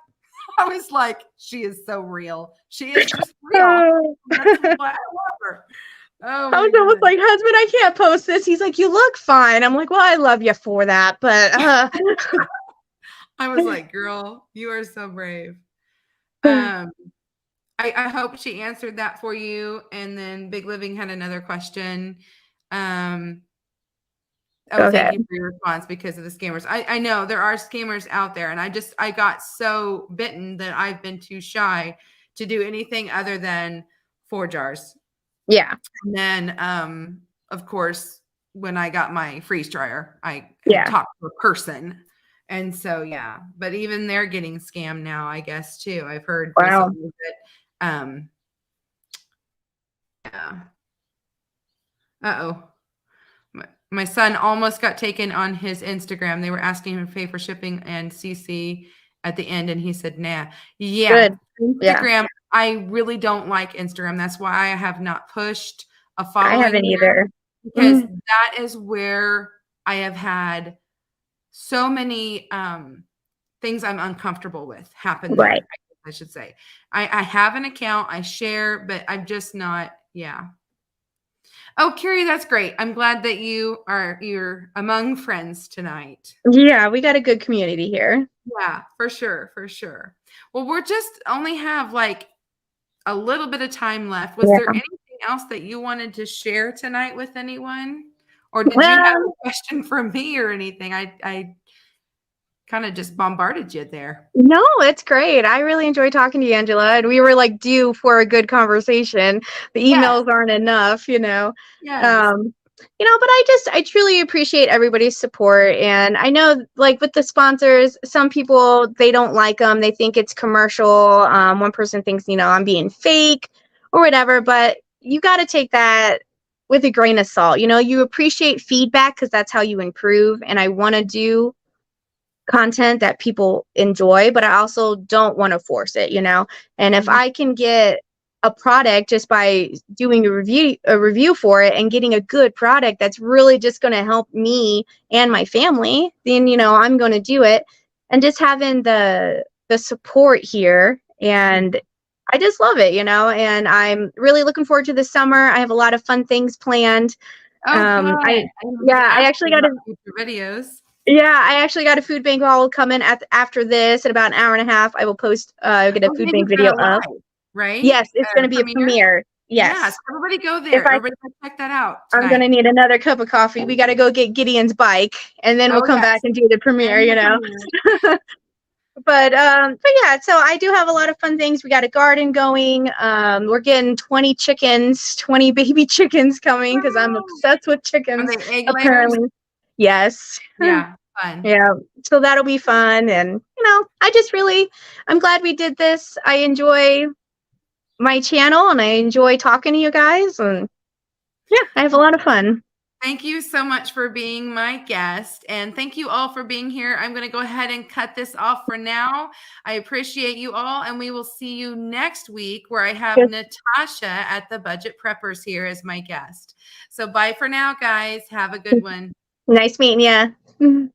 I was like, she is so real. She is just real. That's why I love her. Oh, I was almost like, husband, I can't post this. He's like, you look fine. I'm like, well, I love you for that, but I was like, girl, you are so brave. I hope she answered that for you. And then Big Living had another question. Thank you for your response because of the scammers. I know there are scammers out there, and I got so bitten that I've been too shy to do anything other than 4 jars. Yeah. And then, of course, when I got my freeze dryer, I talked to a person. And so, but even they're getting scammed now, I guess, too. I've heard recently that, my son almost got taken on his Instagram. They were asking him to pay for shipping and CC at the end, and he said, nah. Yeah. Good. Instagram, I really don't like Instagram. That's why I have not pushed a following. I haven't either. Because that is where I have had so many things I'm uncomfortable with happen there, right. I should say. I have an account, I share, but I'm just not, Oh, Carrie, that's great. I'm glad that you're among friends tonight. Yeah, we got a good community here. Yeah, for sure. Well, we're just only have like a little bit of time left. Was there anything else that you wanted to share tonight with anyone? Or did you have a question for me or anything? kind of just bombarded you there. No, it's great. I really enjoy talking to you, Angela. And we were like due for a good conversation. The emails aren't enough, Yes. But I truly appreciate everybody's support. And I know, like with the sponsors, some people, they don't like them. They think it's commercial. One person thinks, I'm being fake or whatever, but you got to take that with a grain of salt. You appreciate feedback because that's how you improve. And I want to do content that people enjoy, but I also don't want to force it, And if I can get a product just by doing a review for it and getting a good product that's really just going to help me and my family, then I'm going to do it. And just having the support here, and I just love it, and I'm really looking forward to the summer. I have a lot of fun things planned. Oh, I actually got future videos. Yeah, I actually got a food bank haul coming after this in about an hour and a half. I will post get a food bank video up. Right? Yes, it's going to be a premiere. Yes. Yes, everybody go there. Everybody check that out tonight. I'm going to need another cup of coffee. We got to go get Gideon's bike, and then we'll come back and do the premiere, But yeah, so I do have a lot of fun things. We got a garden going. We're getting 20 baby chickens coming because I'm obsessed with chickens. Are they egg apparently. layers? Yes. Yeah, fun. Yeah. So that'll be fun. And, I'm glad we did this. I enjoy my channel and I enjoy talking to you guys. And yeah, I have a lot of fun. Thank you so much for being my guest. And thank you all for being here. I'm going to go ahead and cut this off for now. I appreciate you all. And we will see you next week where I have Natasha at the Budget Preppers here as my guest. So bye for now, guys. Have a good one. Nice meeting you.